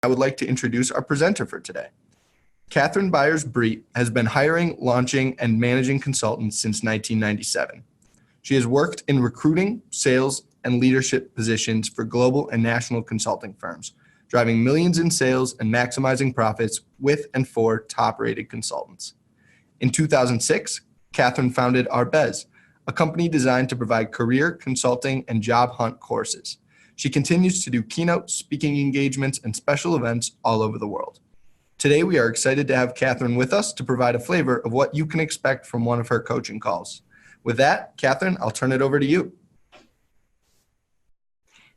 I would like to introduce our presenter for today. Catherine Byers Breet has been hiring, launching, and managing consultants since 1997. She has worked in recruiting, sales, and leadership positions for global and national consulting firms, driving millions in sales and maximizing profits with and for top-rated consultants. In 2006, Catherine founded Arbez, a company designed to provide career, consulting, and job hunt courses. She continues to do keynote speaking engagements and special events all over the world. Today, we are excited to have Catherine with us to provide a flavor of what you can expect from one of her coaching calls. With that, Catherine, I'll turn it over to you.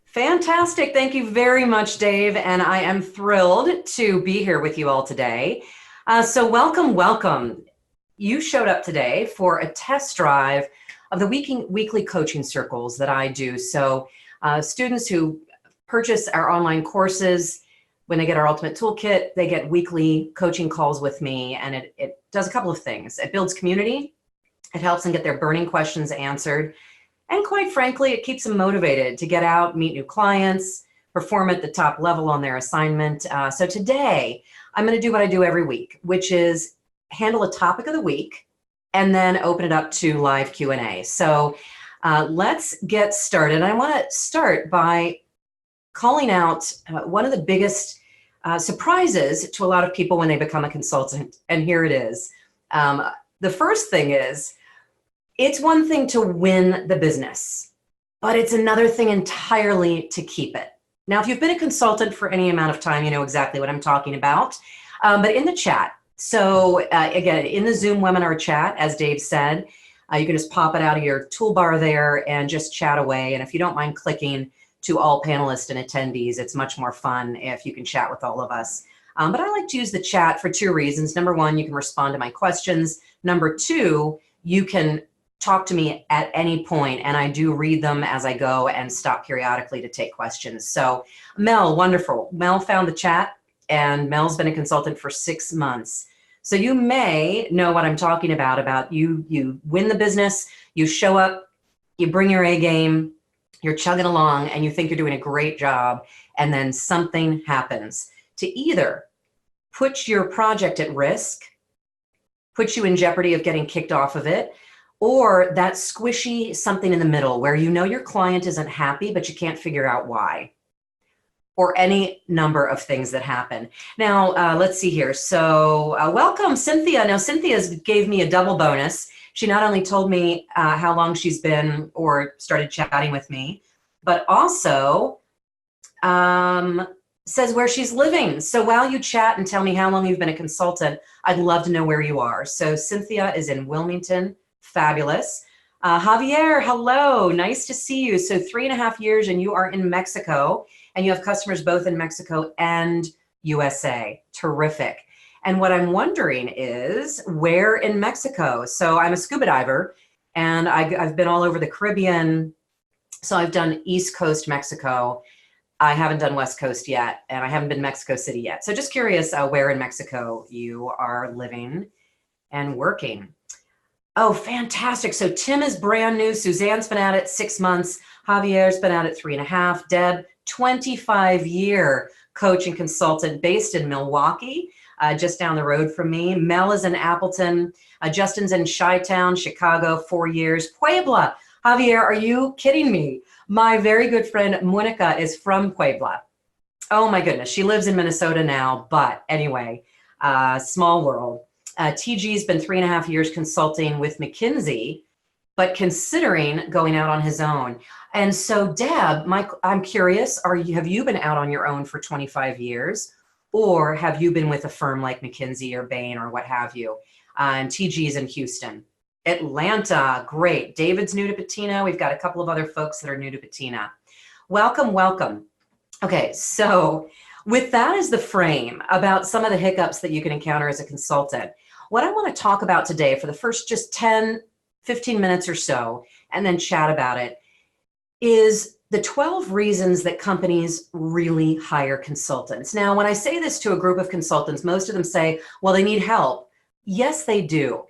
Fantastic. Thank you very much, Dave. And I am thrilled to be here with you all today. So welcome. You showed up today for a test drive of the weekly coaching circles that I do. So students who purchase our online courses, when they get our Ultimate Toolkit, they get weekly coaching calls with me, and it does a couple of things. It builds community, it helps them get their burning questions answered, and quite frankly, it keeps them motivated to get out, meet new clients, perform at the top level on their assignment. So today, I'm going to do what I do every week, which is handle a topic of the week and then open it up to live Q&A. So let's get started. I want to start by calling out one of the biggest surprises to a lot of people when they become a consultant, and here it is. The first thing is, it's one thing to win the business, but it's another thing entirely to keep it. Now, if you've been a consultant for any amount of time, you know exactly what I'm talking about. But in the chat, so again, in the Zoom webinar chat, as Dave said, you can just pop it out of your toolbar there and just chat away. And if you don't mind clicking to all panelists and attendees, it's much more fun if you can chat with all of us. But I like to use the chat for two reasons. Number one, you can respond to my questions. Number two, you can talk to me at any point, and I do read them as I go and stop periodically to take questions. So Mel, wonderful. Mel found the chat, and Mel's been a consultant for 6 months. So you may know what I'm talking about you win the business, you show up, you bring your A game, you're chugging along, and you think you're doing a great job, and then something happens to either put your project at risk, put you in jeopardy of getting kicked off of it, or that squishy something in the middle where you know your client isn't happy, but you can't figure out why, or any number of things that happen. Now, let's see here. So welcome, Cynthia. Now, Cynthia gave me a double bonus. She not only told me how long she's been or started chatting with me, but also says where she's living. So while you chat and tell me how long you've been a consultant, I'd love to know where you are. So Cynthia is in Wilmington. Fabulous. Javier, hello. Nice to see you. So 3.5 years and you are in Mexico, and you have customers both in Mexico and USA. Terrific. And what I'm wondering is, where in Mexico? So I'm a scuba diver, and I've been all over the Caribbean. So I've done East Coast Mexico. I haven't done West Coast yet, and I haven't been Mexico City yet. So just curious where in Mexico you are living and working. Oh, fantastic. So Tim is brand new. Suzanne's been at it 6 months. Javier's been at it 3.5. Deb, 25-year coach and consultant based in Milwaukee, just down the road from me. Mel is in Appleton. Justin's in Chi-Town, Chicago, 4 years. Puebla. Javier, are you kidding me? My very good friend Monica is from Puebla. Oh my goodness, she lives in Minnesota now, but anyway, small world. TG's been 3.5 years consulting with McKinsey, but considering going out on his own. And so Deb, I'm curious, have you been out on your own for 25 years? Or have you been with a firm like McKinsey or Bain or what have you? And TG's in Houston. Atlanta, great. David's new to Patina. We've got a couple of other folks that are new to Patina. Welcome. Okay, so with that as the frame about some of the hiccups that you can encounter as a consultant, what I want to talk about today for the first just 10, 15 minutes or so, and then chat about it, is the 12 reasons that companies really hire consultants. Now, when I say this to a group of consultants, most of them say, well, they need help. Yes, they do.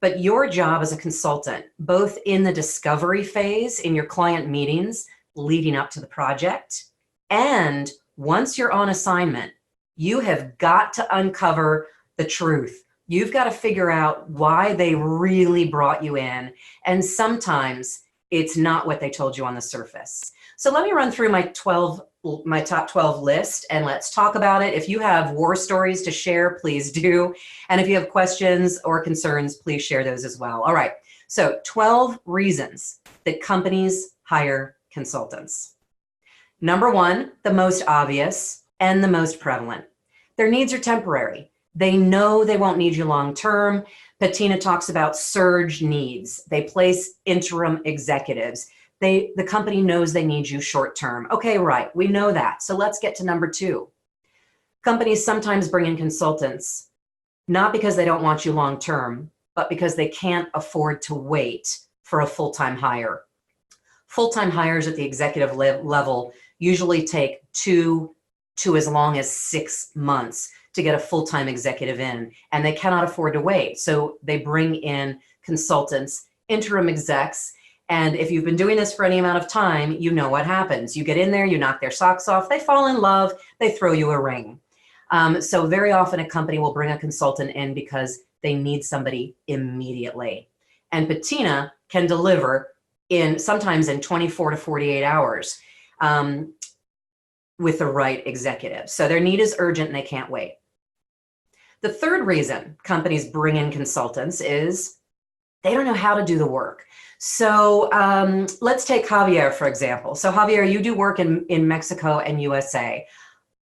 But your job as a consultant, both in the discovery phase, in your client meetings leading up to the project, and once you're on assignment, you have got to uncover the truth. You've got to figure out why they really brought you in. And sometimes it's not what they told you on the surface. So let me run through my top 12 list, and let's talk about it. If you have war stories to share, please do. And if you have questions or concerns, please share those as well. All right. So 12 reasons that companies hire consultants. Number one, the most obvious and the most prevalent. Their needs are temporary. They know they won't need you long term. Patina talks about surge needs. They place interim executives. The company knows they need you short term. Okay, right, we know that. So let's get to number two. Companies sometimes bring in consultants, not because they don't want you long term, but because they can't afford to wait for a full-time hire. Full-time hires at the executive level usually take 2 to as long as 6 months to get a full-time executive in, and they cannot afford to wait. So they bring in consultants, interim execs, and if you've been doing this for any amount of time, you know what happens. You get in there, you knock their socks off, they fall in love, they throw you a ring. So very often a company will bring a consultant in because they need somebody immediately. And Patina can deliver sometimes in 24 to 48 hours with the right executive. So their need is urgent and they can't wait. The third reason companies bring in consultants is they don't know how to do the work. So let's take Javier, for example. So Javier, you do work in Mexico and USA.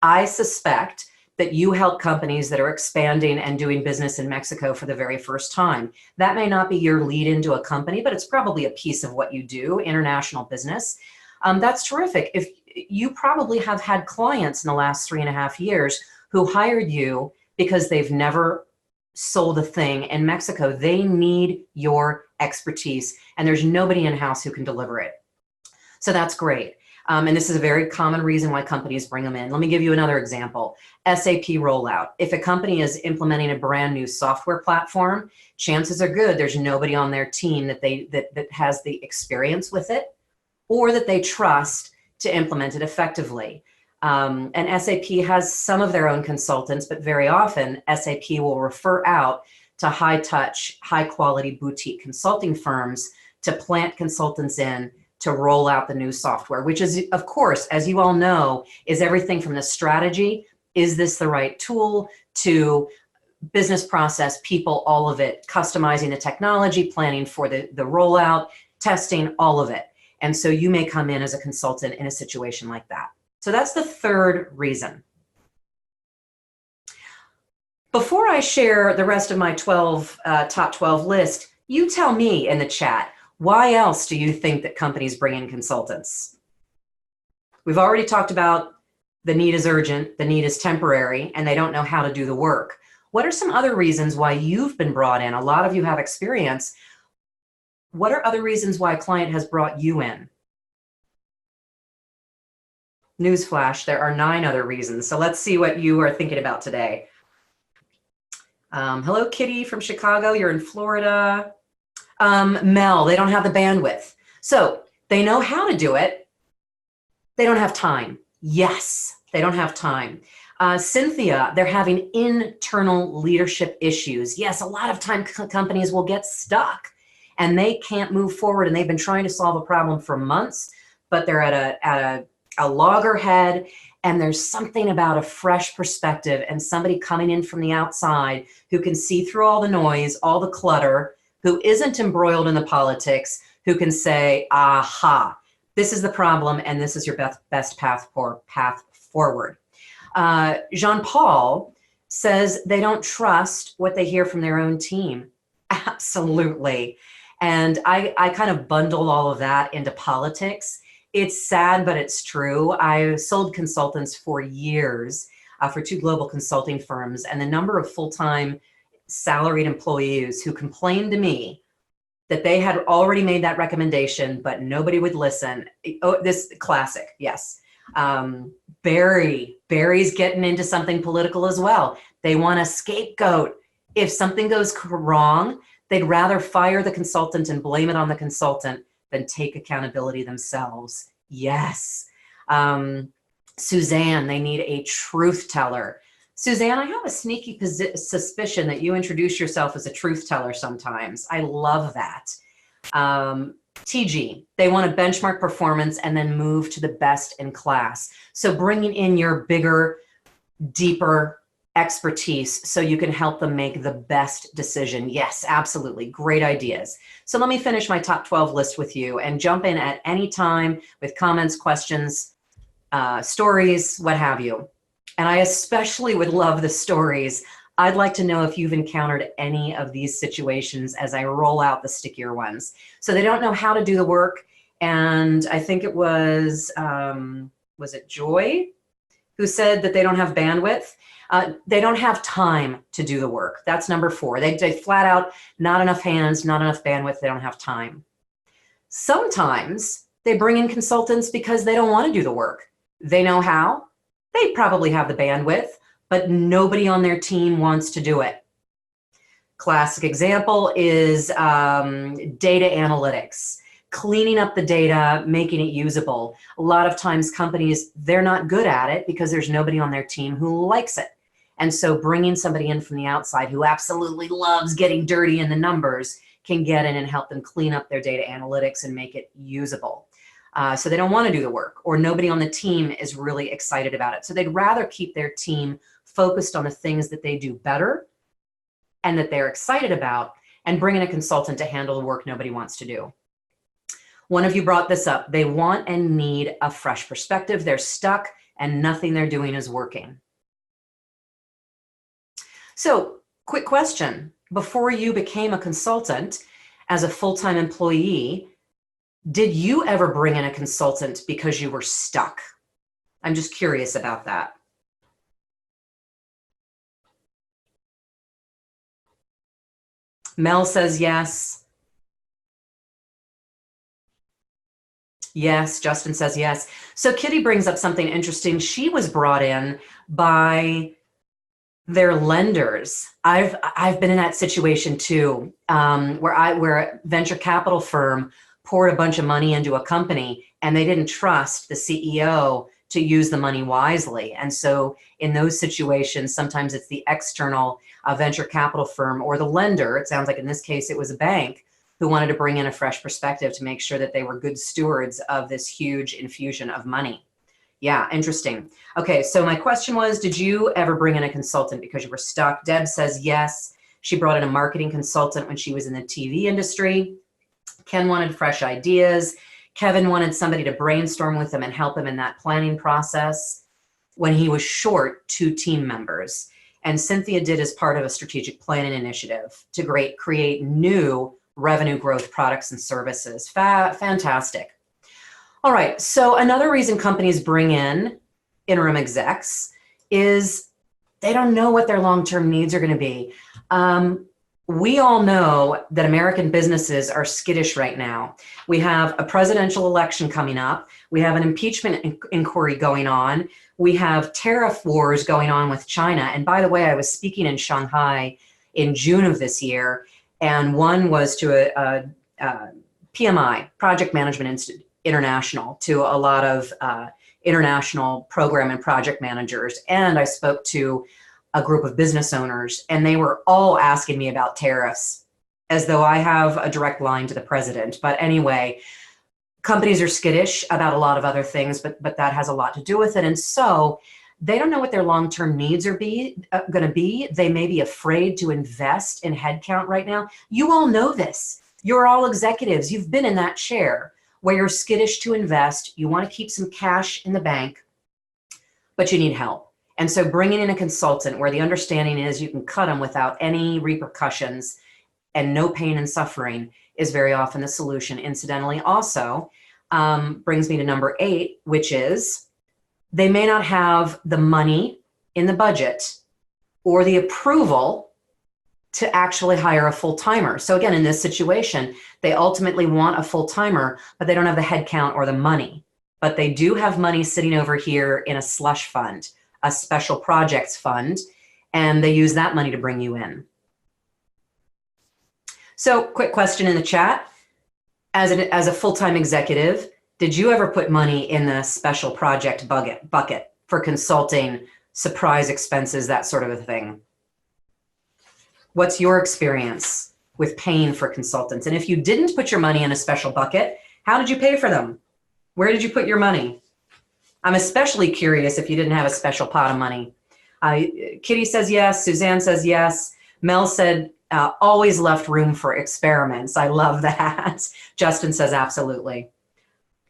I suspect that you help companies that are expanding and doing business in Mexico for the very first time. That may not be your lead into a company, but it's probably a piece of what you do, international business. That's terrific. If you probably have had clients in the last 3.5 years who hired you because they've never sold a thing in Mexico. They need your expertise, and there's nobody in-house who can deliver it. So that's great. And this is a very common reason why companies bring them in. Let me give you another example. SAP rollout. If a company is implementing a brand new software platform, chances are good there's nobody on their team that has the experience with it or that they trust to implement it effectively. And SAP has some of their own consultants, but very often SAP will refer out to high-touch, high-quality boutique consulting firms to plant consultants in to roll out the new software, which is, of course, as you all know, is everything from the strategy, is this the right tool, to business process, people, all of it, customizing the technology, planning for the rollout, testing, all of it. And so you may come in as a consultant in a situation like that. So that's the third reason. Before I share the rest of my top 12 list, you tell me in the chat, why else do you think that companies bring in consultants? We've already talked about the need is urgent, the need is temporary, and they don't know how to do the work. What are some other reasons why you've been brought in? A lot of you have experience. What are other reasons why a client has brought you in? Newsflash, there are 9 other reasons. So let's see what you are thinking about today. Hello, Kitty from Chicago. You're in Florida. Mel, they don't have the bandwidth. So they know how to do it. They don't have time. Yes, they don't have time. Cynthia, they're having internal leadership issues. Yes, a lot of time companies will get stuck and they can't move forward, and they've been trying to solve a problem for months, but they're at a loggerhead, and there's something about a fresh perspective and somebody coming in from the outside who can see through all the noise, all the clutter, who isn't embroiled in the politics, who can say, aha, this is the problem and this is your best path forward. Jean-Paul says they don't trust what they hear from their own team. Absolutely. And I kind of bundle all of that into politics. It's sad, but it's true. I sold consultants for years for 2 global consulting firms, and the number of full-time salaried employees who complained to me that they had already made that recommendation, but nobody would listen. Oh, this classic, yes. Barry's getting into something political as well. They want a scapegoat. If something goes wrong, they'd rather fire the consultant and blame it on the consultant than take accountability themselves. Yes. Suzanne, they need a truth teller. Suzanne, I have a sneaky suspicion that you introduce yourself as a truth teller sometimes. I love that. TG, they want to benchmark performance and then move to the best in class. So bringing in your bigger, deeper expertise so you can help them make the best decision. Yes, absolutely. Great ideas. So let me finish my top 12 list with you and jump in at any time with comments, questions, stories, what have you. And I especially would love the stories. I'd like to know if you've encountered any of these situations as I roll out the stickier ones. So they don't know how to do the work. And I think it was it Joy who said that they don't have bandwidth? They don't have time to do the work. That's number 4. They flat out, not enough hands, not enough bandwidth, they don't have time. Sometimes they bring in consultants because they don't want to do the work. They know how, they probably have the bandwidth, but nobody on their team wants to do it. Classic example is data analytics, cleaning up the data, making it usable. A lot of times companies, they're not good at it because there's nobody on their team who likes it. And so bringing somebody in from the outside who absolutely loves getting dirty in the numbers can get in and help them clean up their data analytics and make it usable. So they don't want to do the work, or nobody on the team is really excited about it. So they'd rather keep their team focused on the things that they do better and that they're excited about, and bring in a consultant to handle the work nobody wants to do. One of you brought this up. They want and need a fresh perspective. They're stuck and nothing they're doing is working. So, quick question. Before you became a consultant as a full-time employee, did you ever bring in a consultant because you were stuck? I'm just curious about that. Mel says yes. Yes, Justin says yes. So Kitty brings up something interesting. She was brought in by their lenders. I've been in that situation too, where a venture capital firm poured a bunch of money into a company and they didn't trust the CEO to use the money wisely. And so in those situations, sometimes it's the external venture capital firm or the lender. It sounds like in this case, it was a bank who wanted to bring in a fresh perspective to make sure that they were good stewards of this huge infusion of money. Yeah, interesting. Okay, so my question was, did you ever bring in a consultant because you were stuck? Deb says yes. She brought in a marketing consultant when she was in the TV industry. Ken wanted fresh ideas. Kevin wanted somebody to brainstorm with him and help him in that planning process when he was short 2 team members. And Cynthia did as part of a strategic planning initiative to create new revenue growth products and services. Fantastic. All right, so another reason companies bring in interim execs is they don't know what their long-term needs are going to be. We all know that American businesses are skittish right now. We have a presidential election coming up. We have an impeachment inquiry going on. We have tariff wars going on with China. And by the way, I was speaking in Shanghai in June of this year, and one was to a PMI, Project Management International, to a lot of international program and project managers. And I spoke to a group of business owners, and they were all asking me about tariffs as though I have a direct line to the president. But anyway, companies are skittish about a lot of other things, but that has a lot to do with it. And so they don't know what their long-term needs are going to be. They may be afraid to invest in headcount right now. You all know this. You're all executives. You've been in that chair where you're skittish to invest. You want to keep some cash in the bank, but you need help. And so bringing in a consultant where the understanding is you can cut them without any repercussions and no pain and suffering is very often the solution. Incidentally, also brings me to number 8, which is they may not have the money in the budget or the approval to actually hire a full-timer. So again, in this situation, they ultimately want a full-timer, but they don't have the headcount or the money. But they do have money sitting over here in a slush fund, a special projects fund, and they use that money to bring you in. So quick question in the chat. As a full-time executive, Did you ever put money in the special project bucket for consulting, surprise expenses, that sort of a thing? What's your experience with paying for consultants? And if you didn't put your money in a special bucket, how did you pay for them? Where did you put your money? I'm especially curious if you didn't have a special pot of money. Kitty says yes. Suzanne says yes. Mel said always left room for experiments. I love that. Justin says absolutely.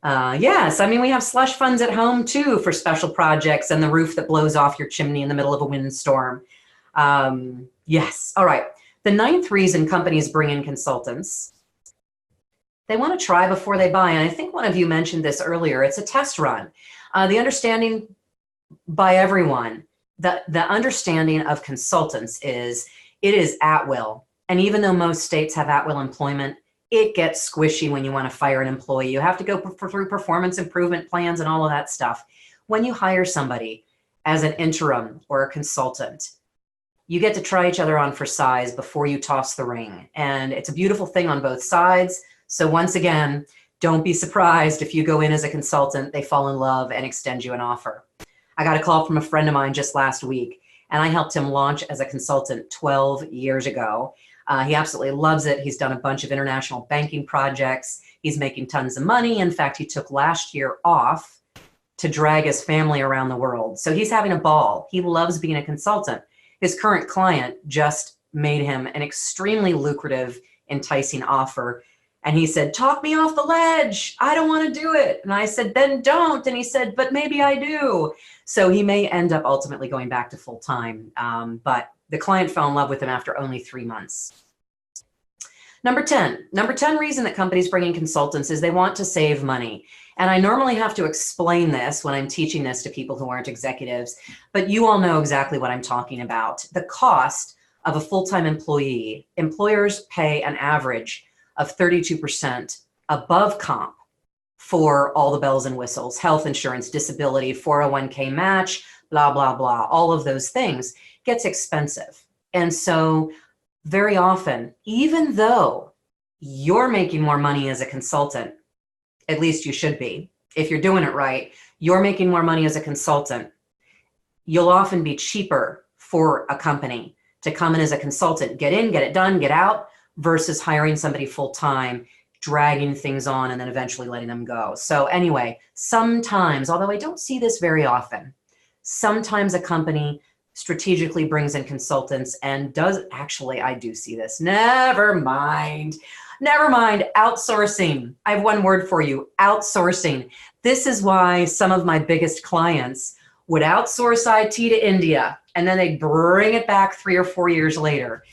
Yes, I mean, we have slush funds at home too for special projects and the roof that blows off your chimney in the middle of a windstorm. Yes, all right. The ninth reason companies bring in consultants, they want to try before they buy. And I think one of you mentioned this earlier. It's a test run. The understanding by everyone, the understanding of consultants is it is at will. And even though most states have at will employment, it gets squishy when you want to fire an employee. You have to go through performance improvement plans and all of that stuff. When you hire somebody as an interim or a consultant, you get to try each other on for size before you toss the ring. And it's a beautiful thing on both sides. So once again, don't be surprised if you go in as a consultant, they fall in love and extend you an offer. I got a call from a friend of mine just last week, and I helped him launch as a consultant 12 years ago. He absolutely loves it. He's done a bunch of international banking projects. He's making tons of money. In fact, he took last year off to drag his family around the world. So he's having a ball. He loves being a consultant. His current client just made him an extremely lucrative, enticing offer. And he said, talk me off the ledge. I don't want to do it. And I said, then don't. And he said, but maybe I do. So he may end up ultimately going back to full time. But the client fell in love with him after only 3 months. Number 10 reason that companies bring in consultants is they want to save money. And I normally have to explain this when I'm teaching this to people who aren't executives, but you all know exactly what I'm talking about. The cost of a full-time employee, employers pay an average of 32% above comp for all the bells and whistles, health insurance, disability, 401k match, blah, blah, blah. All of those things gets expensive. And so very often, even though you're making more money as a consultant, at least you should be, if you're doing it right, you're making more money as a consultant, you'll often be cheaper for a company to come in as a consultant, get in, get it done, get out, versus hiring somebody full-time, dragging things on, and then eventually letting them go. So anyway, sometimes, although I don't see this very often, sometimes a company strategically brings in consultants and does, actually, I do see this. Never mind, outsourcing. I have one word for you, outsourcing. This is why some of my biggest clients would outsource IT to India, and then they'd bring it back 3 or 4 years later.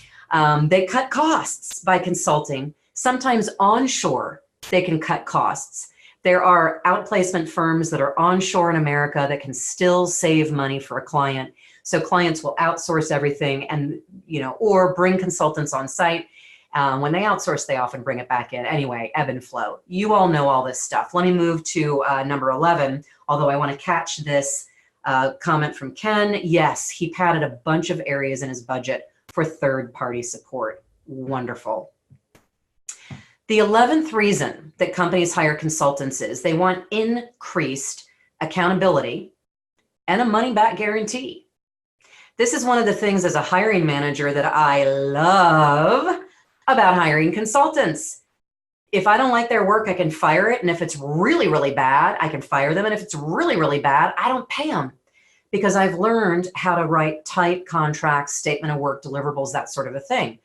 They cut costs by consulting. Sometimes onshore, they can cut costs. There are outplacement firms that are onshore in America that can still save money for a client. So clients will outsource everything and, or bring consultants on site. When they outsource, they often bring it back in. Anyway, ebb and flow. You all know all this stuff. Let me move to number 11, although I want to catch this comment from Ken. Yes, he padded a bunch of areas in his budget for third-party support. Wonderful. The 11th reason that companies hire consultants is they want increased accountability and a money-back guarantee. This is one of the things as a hiring manager that I love about hiring consultants. If I don't like their work, I can fire it. And if it's really, really bad, I can fire them. And if it's really, really bad, I don't pay them because I've learned how to write tight contracts, statement of work, deliverables, that sort of a thing.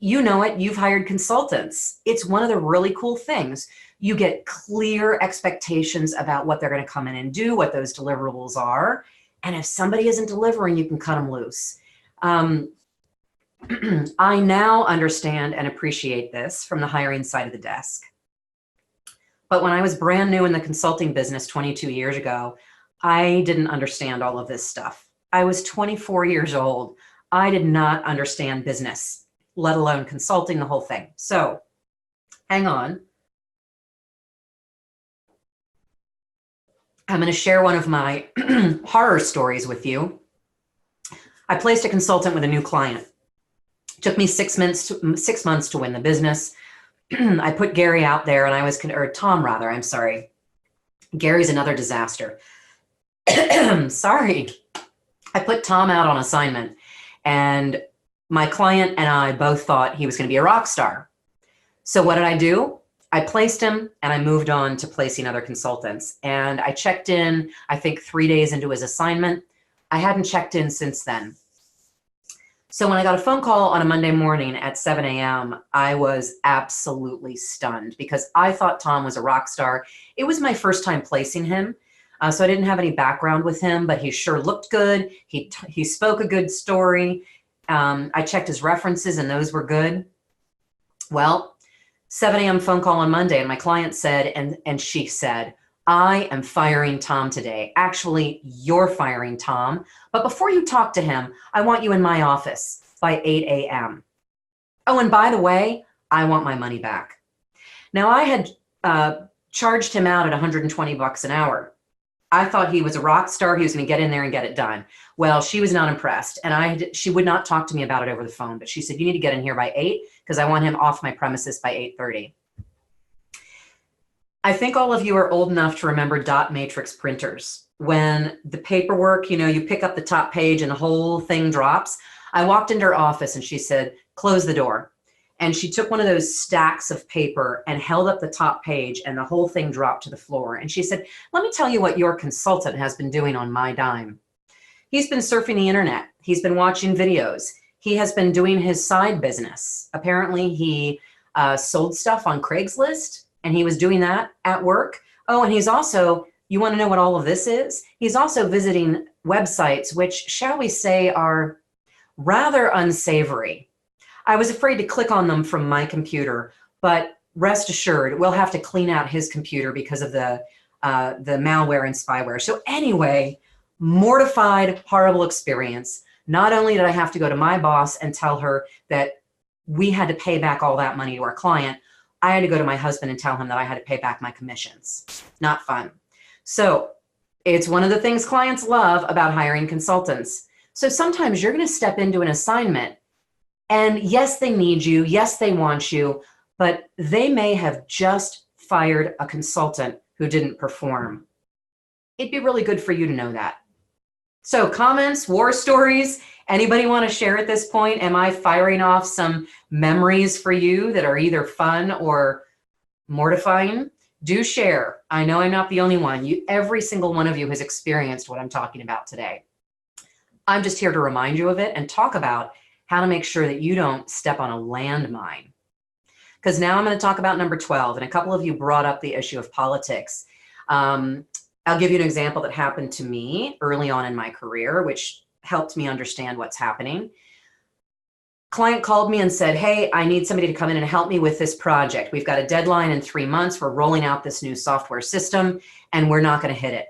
You know it, you've hired consultants. It's one of the really cool things. You get clear expectations about what they're going to come in and do, what those deliverables are. And if somebody isn't delivering, you can cut them loose. I now understand and appreciate this from the hiring side of the desk. But when I was brand new in the consulting business 22 years ago, I didn't understand all of this stuff. I was 24 years old. I did not understand business, let alone consulting, the whole thing. So hang on. I'm going to share one of my horror stories with you. I placed a consultant with a new client. It took me 6 months to win the business. I put Gary out there and or Tom rather, I'm sorry. Gary's another disaster. Sorry. I put Tom out on assignment, and my client and I both thought he was going to be a rock star. So what did I do? I placed him and I moved on to placing other consultants. And I checked in, I think 3 days into his assignment. I hadn't checked in since then. So when I got a phone call on a Monday morning at 7 a.m., I was absolutely stunned because I thought Tom was a rock star. It was my first time placing him. So I didn't have any background with him, but he sure looked good. He spoke a good story. I checked his references and those were good. Well, 7 a.m. phone call on Monday, and my client said, and she said, I am firing Tom today. Actually, you're firing Tom. But before you talk to him, I want you in my office by 8 a.m. Oh, and by the way, I want my money back. Now, I had charged him out at $120 an hour. I thought he was a rock star. He was going to get in there and get it done. Well, she was not impressed. And she would not talk to me about it over the phone. But she said, you need to get in here by 8 because I want him off my premises by 8:30. I think all of you are old enough to remember dot matrix printers. When the paperwork, you pick up the top page and the whole thing drops. I walked into her office and she said, close the door. And she took one of those stacks of paper and held up the top page and the whole thing dropped to the floor. And she said, let me tell you what your consultant has been doing on my dime. He's been surfing the internet. He's been watching videos. He has been doing his side business. Apparently he sold stuff on Craigslist and he was doing that at work. Oh, and he's also, you want to know what all of this is? He's also visiting websites, which shall we say are rather unsavory. I was afraid to click on them from my computer, but rest assured, we'll have to clean out his computer because of the malware and spyware. So anyway, mortified, horrible experience. Not only did I have to go to my boss and tell her that we had to pay back all that money to our client, I had to go to my husband and tell him that I had to pay back my commissions. Not fun. So it's one of the things clients love about hiring consultants. So sometimes you're going to step into an assignment and yes, they need you. Yes, they want you, but they may have just fired a consultant who didn't perform. It'd be really good for you to know that. So comments, war stories, anybody want to share at this point? Am I firing off some memories for you that are either fun or mortifying? Do share. I know I'm not the only one. Every single one of you has experienced what I'm talking about today. I'm just here to remind you of it and talk about how to make sure that you don't step on a landmine. Because now I'm going to talk about number 12, and a couple of you brought up the issue of politics. I'll give you an example that happened to me early on in my career, which helped me understand what's happening. Client called me and said, hey, I need somebody to come in and help me with this project. We've got a deadline in 3 months. We're rolling out this new software system, and we're not going to hit it.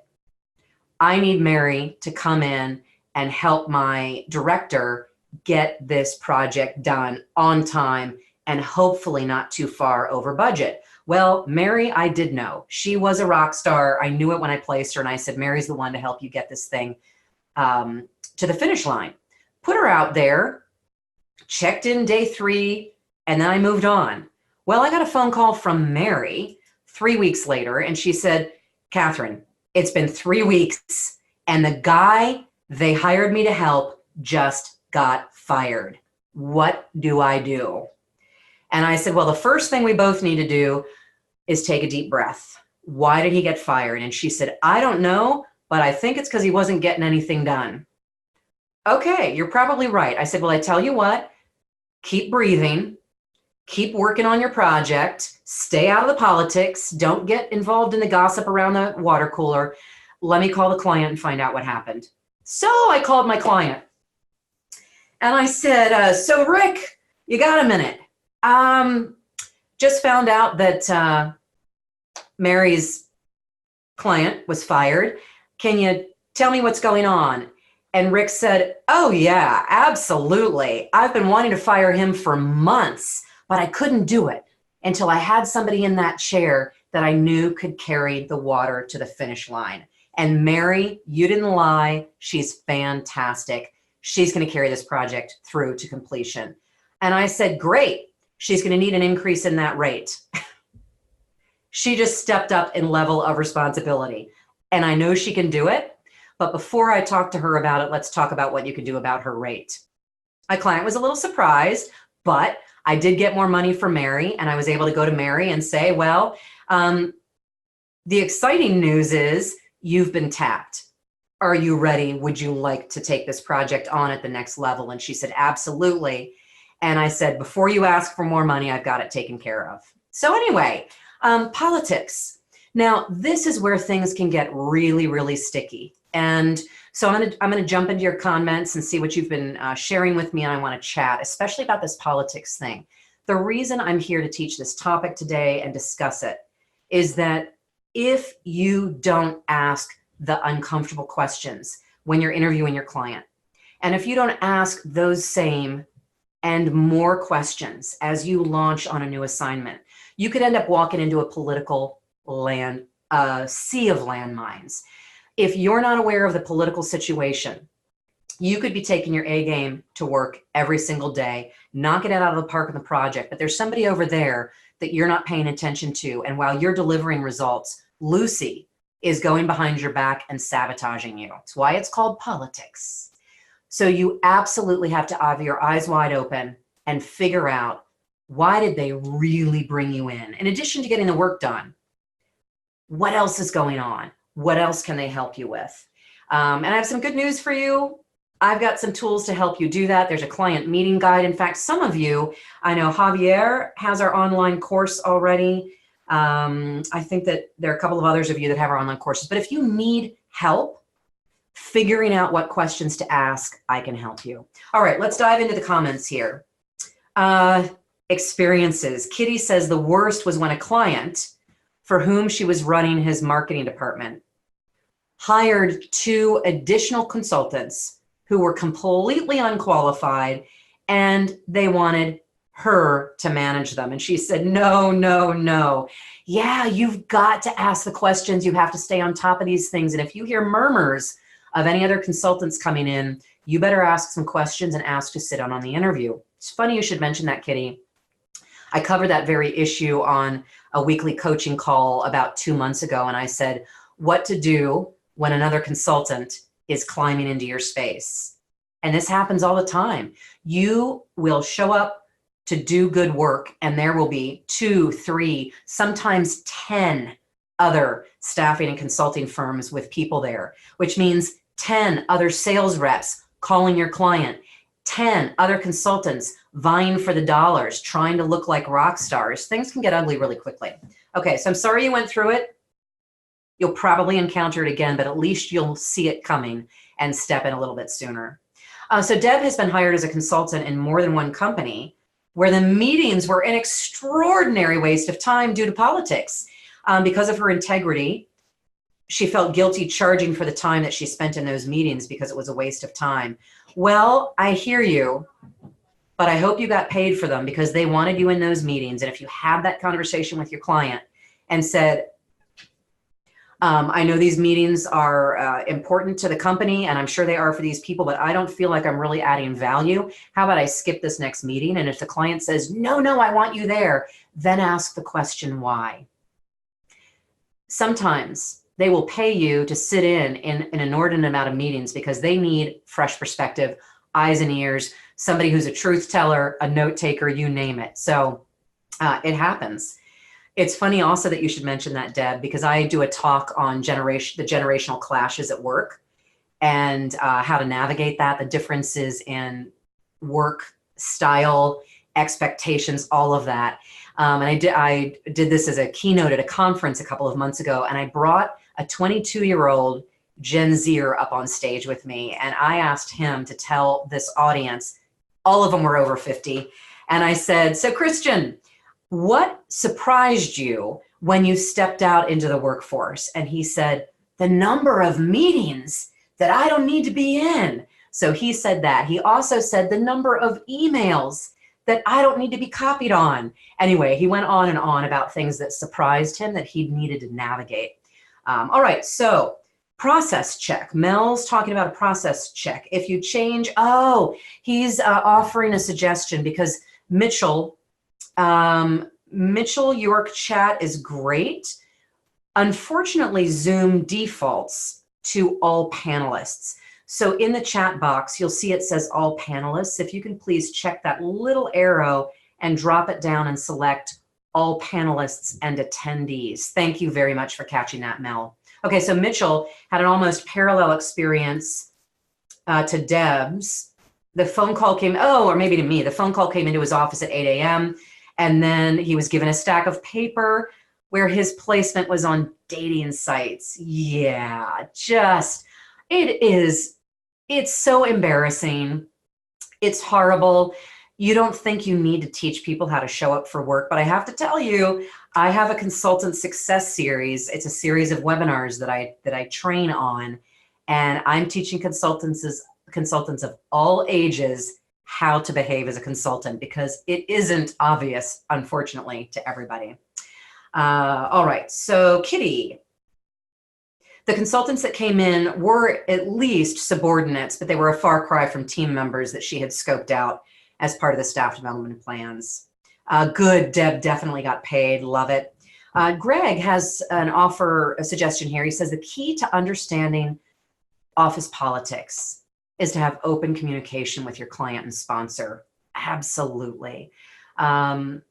I need Mary to come in and help my director get this project done on time and hopefully not too far over budget. Well, Mary, I did know. She was a rock star. I knew it when I placed her, and I said, Mary's the one to help you get this thing to the finish line. Put her out there, checked in day 3, and then I moved on. Well, I got a phone call from Mary 3 weeks later, and she said, Catherine, it's been 3 weeks, and the guy they hired me to help just got fired. What do I do? And I said, well, the first thing we both need to do is take a deep breath. Why did he get fired? And she said, I don't know, but I think it's because he wasn't getting anything done. Okay, you're probably right. I said, well, I tell you what, keep breathing, keep working on your project, stay out of the politics, don't get involved in the gossip around the water cooler. Let me call the client and find out what happened. So I called my client. And I said, so Rick, you got a minute? Just found out that Mary's client was fired. Can you tell me what's going on? And Rick said, oh yeah, absolutely. I've been wanting to fire him for months, but I couldn't do it until I had somebody in that chair that I knew could carry the water to the finish line. And Mary, you didn't lie. She's fantastic. She's going to carry this project through to completion. And I said, great. she's going to need an increase in that rate. She just stepped up in level of responsibility. And I know she can do it. But before I talk to her about it, let's talk about what you can do about her rate. My client was a little surprised, but I did get more money for Mary, and I was able to go to Mary and say, well, the exciting news is you've been tapped. Are you ready? Would you like to take this project on at the next level? And she said, absolutely. And I said, before you ask for more money, I've got it taken care of. So anyway, politics. Now, this is where things can get really, really sticky. And so I'm gonna jump into your comments and see what you've been sharing with me, and I want to chat, especially about this politics thing. The reason I'm here to teach this topic today and discuss it is that if you don't ask the uncomfortable questions when you're interviewing your client, and if you don't ask those same and more questions as you launch on a new assignment, you could end up walking into a political sea of landmines. If you're not aware of the political situation, you could be taking your A game to work every single day, knocking it out of the park in the project, but there's somebody over there that you're not paying attention to. And while you're delivering results, Lucy is going behind your back and sabotaging you. That's why it's called politics. So you absolutely have to have your eyes wide open and figure out, why did they really bring you in addition to getting the work done? What else is going on? What else can they help you with? And I have some good news for you. I've got some tools to help you do that. There's a client meeting guide. In fact, some of you, I know Javier has our online course already. I think that there are a couple of others of you that have our online courses. But if you need help figuring out what questions to ask, I can help you. All right, let's dive into the comments here. Experiences. Kitty says the worst was when a client for whom she was running his marketing department hired 2 additional consultants who were completely unqualified, and they wanted her to manage them. And she said, no, no, no. Yeah, you've got to ask the questions. You have to stay on top of these things. And if you hear murmurs of any other consultants coming in, you better ask some questions and ask to sit on the interview. It's funny you should mention that, Kitty. I covered that very issue on a weekly coaching call about 2 months ago. And I said, what to do when another consultant is climbing into your space. And this happens all the time. You will show up to do good work, and there will be 2, 3, sometimes 10 other staffing and consulting firms with people there, which means 10 other sales reps calling your client, 10 other consultants vying for the dollars, trying to look like rock stars. Things can get ugly really quickly. Okay, so I'm sorry you went through it. You'll probably encounter it again, but at least you'll see it coming and step in a little bit sooner. So Deb has been hired as a consultant in more than one company where the meetings were an extraordinary waste of time due to politics. Because of her integrity, she felt guilty charging for the time that she spent in those meetings because it was a waste of time. Well, I hear you, but I hope you got paid for them because they wanted you in those meetings. And if you had that conversation with your client and said, I know these meetings are important to the company, and I'm sure they are for these people, but I don't feel like I'm really adding value. How about I skip this next meeting? And if the client says, no, no, I want you there, then ask the question why. Sometimes they will pay you to sit in an inordinate amount of meetings because they need fresh perspective, eyes and ears, somebody who's a truth teller, a note taker, you name it. So it happens. It's funny also that you should mention that, Deb, because I do a talk on the generational clashes at work and how to navigate that, the differences in work style, expectations, all of that. And I did this as a keynote at a conference a couple of months ago, and I brought a 22-year-old Gen Zer up on stage with me, and I asked him to tell this audience, all of them were over 50, and I said, so Christian, what surprised you when you stepped out into the workforce? And he said, the number of meetings that I don't need to be in. So he said that. He also said the number of emails that I don't need to be copied on. Anyway, he went on and on about things that surprised him that he needed to navigate. All right, so process check. Mel's talking about a process check. If you change, he's offering a suggestion because Mitchell Mitchell, York chat is great. Unfortunately, Zoom defaults to all panelists. So in the chat box, you'll see it says all panelists. If you can please check that little arrow and drop it down and select all panelists and attendees. Thank you very much for catching that, Mel. Okay, so Mitchell had an almost parallel experience to Deb's. The phone call came, or maybe to me, the phone call came into his office at 8 a.m. and then he was given a stack of paper where his placement was on dating sites. Yeah, it's so embarrassing. It's horrible. You don't think you need to teach people how to show up for work, but I have to tell you, I have a consultant success series. It's a series of webinars that I train on, and I'm teaching consultants of all ages how to behave as a consultant because it isn't obvious, unfortunately, to everybody. All right, so Kitty, the consultants that came in were at least subordinates, but they were a far cry from team members that she had scoped out as part of the staff development plans. Good, Deb definitely got paid, love it. Greg has a suggestion here. He says the key to understanding office politics is to have open communication with your client and sponsor. Absolutely. I'm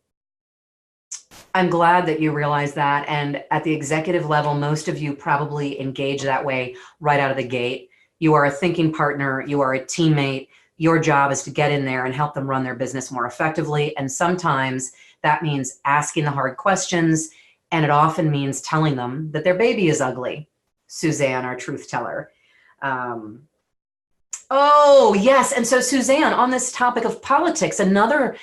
glad that you realize that. And at the executive level, most of you probably engage that way right out of the gate. You are a thinking partner. You are a teammate. Your job is to get in there and help them run their business more effectively. And sometimes that means asking the hard questions. And it often means telling them that their baby is ugly. Suzanne, our truth teller. Oh, yes. And so Suzanne, on this topic of politics, another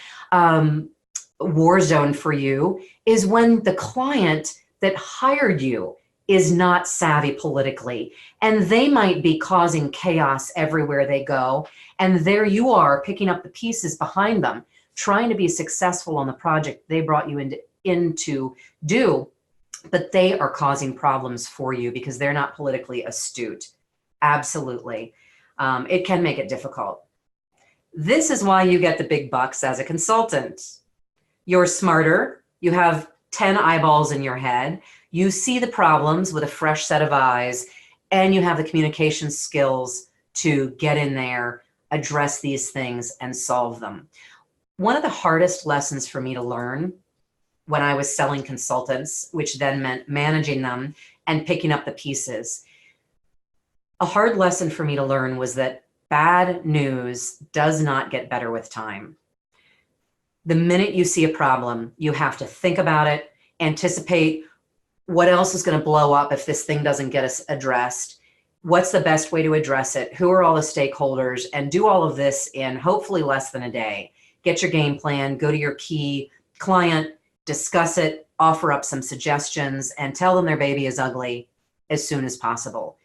war zone for you is when the client that hired you is not savvy politically, and they might be causing chaos everywhere they go. And there you are picking up the pieces behind them, trying to be successful on the project they brought you in to do, but they are causing problems for you because they're not politically astute. Absolutely. It can make it difficult. This is why you get the big bucks as a consultant. You're smarter. You have 10 eyeballs in your head. You see the problems with a fresh set of eyes, and you have the communication skills to get in there, address these things, and solve them. One of the hardest lessons for me to learn when I was selling consultants, which then meant managing them and picking up the pieces, a hard lesson for me to learn was that bad news does not get better with time. The minute you see a problem, you have to think about it, anticipate what else is going to blow up if this thing doesn't get us addressed. What's the best way to address it? Who are all the stakeholders? And do all of this in hopefully less than a day. Get your game plan, go to your key client, discuss it, offer up some suggestions, and tell them their baby is ugly as soon as possible.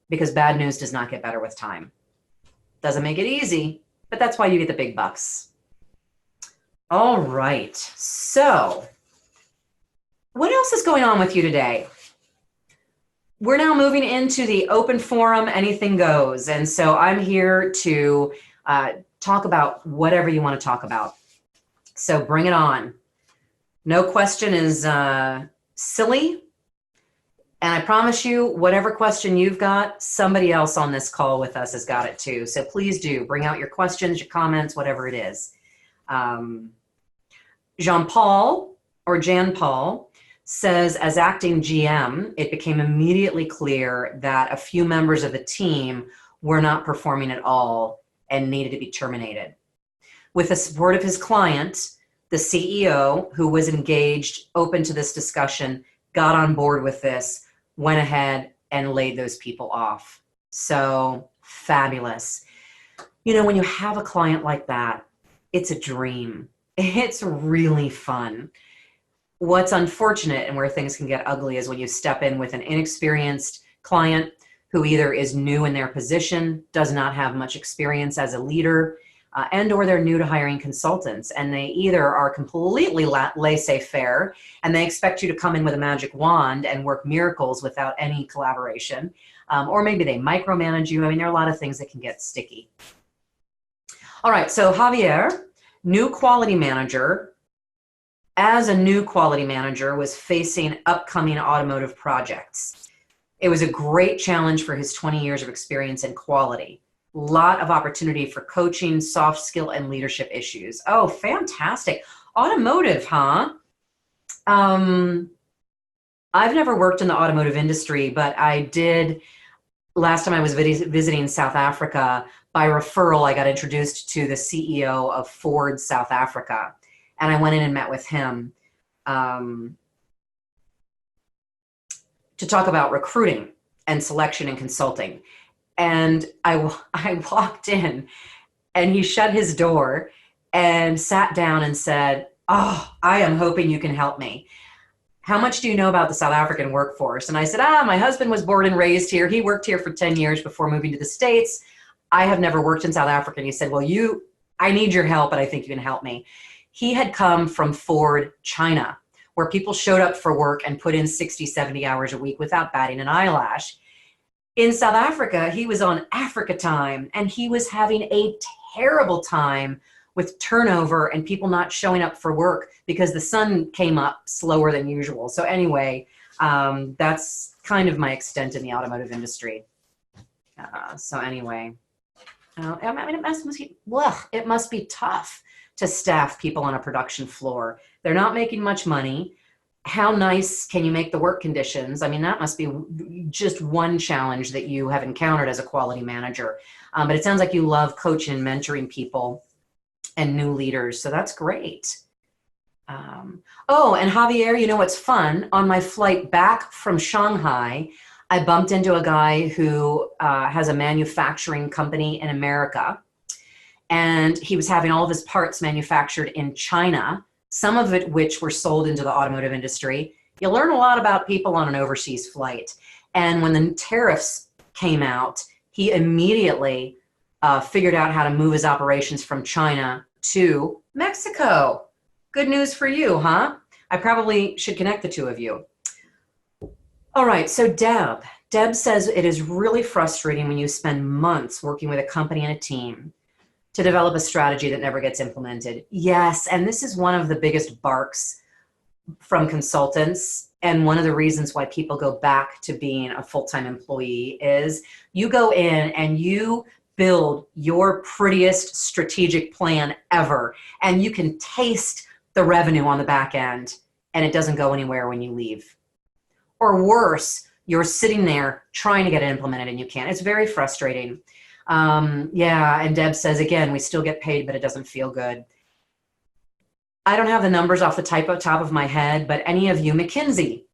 Because bad news does not get better with time. Doesn't make it easy, but that's why you get the big bucks. All right, so what else is going on with you today? We're now moving into the open forum, anything goes. And so I'm here to talk about whatever you want to talk about. So bring it on. No question is silly. And I promise you, whatever question you've got, somebody else on this call with us has got it too. So please do bring out your questions, your comments, whatever it is. Jean-Paul or Jan-Paul says, as acting GM, it became immediately clear that a few members of the team were not performing at all and needed to be terminated. With the support of his client, the CEO, who was engaged, open to this discussion, got on board with this, went ahead and laid those people off. So fabulous. You know, when you have a client like that, it's a dream. It's really fun. What's unfortunate and where things can get ugly is when you step in with an inexperienced client who either is new in their position, does not have much experience as a leader, and or they're new to hiring consultants, and they either are completely laissez-faire and they expect you to come in with a magic wand and work miracles without any collaboration, or maybe they micromanage you. I mean, there are a lot of things that can get sticky. All right, so Javier, new quality manager, as a new quality manager, was facing upcoming automotive projects. It was a great challenge for his 20 years of experience in quality. Lot of opportunity for coaching, soft skill, and leadership issues. Oh, fantastic. Automotive, huh? I've never worked in the automotive industry, but I did last time I was visiting South Africa. By referral, I got introduced to the CEO of Ford South Africa, and I went in and met with him to talk about recruiting and selection and consulting. And I walked in, and he shut his door and sat down and said, "Oh, I am hoping you can help me. How much do you know about the South African workforce?" And I said, my husband was born and raised here. He worked here for 10 years before moving to the States. I have never worked in South Africa. And he said, well, I need your help, and I think you can help me. He had come from Ford, China, where people showed up for work and put in 60, 70 hours a week without batting an eyelash. In South Africa, he was on Africa time, and he was having a terrible time with turnover and people not showing up for work because the sun came up slower than usual. So anyway, that's kind of my extent in the automotive industry. So anyway, I mean, it must be tough to staff people on a production floor. They're not making much money. How nice can you make the work conditions? I mean, that must be just one challenge that you have encountered as a quality manager. But it sounds like you love coaching and mentoring people and new leaders. So that's great. Oh, and Javier, you know what's fun? On my flight back from Shanghai, I bumped into a guy who has a manufacturing company in America. And he was having all of his parts manufactured in China, some of it which were sold into the automotive industry. You learn a lot about people on an overseas flight. And when the tariffs came out, he immediately figured out how to move his operations from China to Mexico. Good news for you, huh? I probably should connect the two of you. All right, so Deb says it is really frustrating when you spend months working with a company and a team to develop a strategy that never gets implemented. Yes, and this is one of the biggest barks from consultants, and one of the reasons why people go back to being a full-time employee is you go in and you build your prettiest strategic plan ever, and you can taste the revenue on the back end, and it doesn't go anywhere when you leave. Or worse, you're sitting there trying to get it implemented and you can't. It's very frustrating. Yeah, and Deb says, again, we still get paid, but it doesn't feel good. I don't have the numbers off the top of my head, but any of you, McKinsey,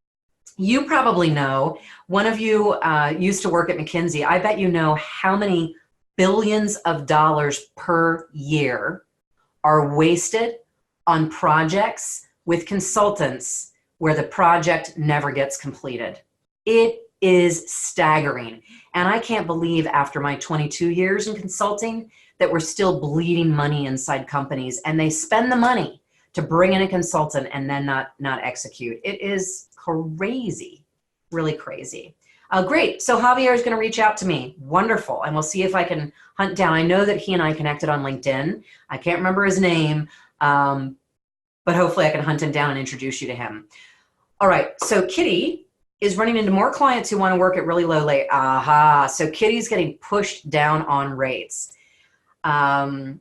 you probably know, one of you used to work at McKinsey. I bet you know how many billions of dollars per year are wasted on projects with consultants where the project never gets completed. It is staggering. And I can't believe after my 22 years in consulting that we're still bleeding money inside companies, and they spend the money to bring in a consultant and then not execute. It is crazy, really crazy. Great, so Javier is gonna reach out to me. Wonderful, and we'll see if I can hunt down. I know that he and I connected on LinkedIn. I can't remember his name, but hopefully I can hunt him down and introduce you to him. All right, so Kitty is running into more clients who want to work at really low rate. Aha, so Kitty's getting pushed down on rates. And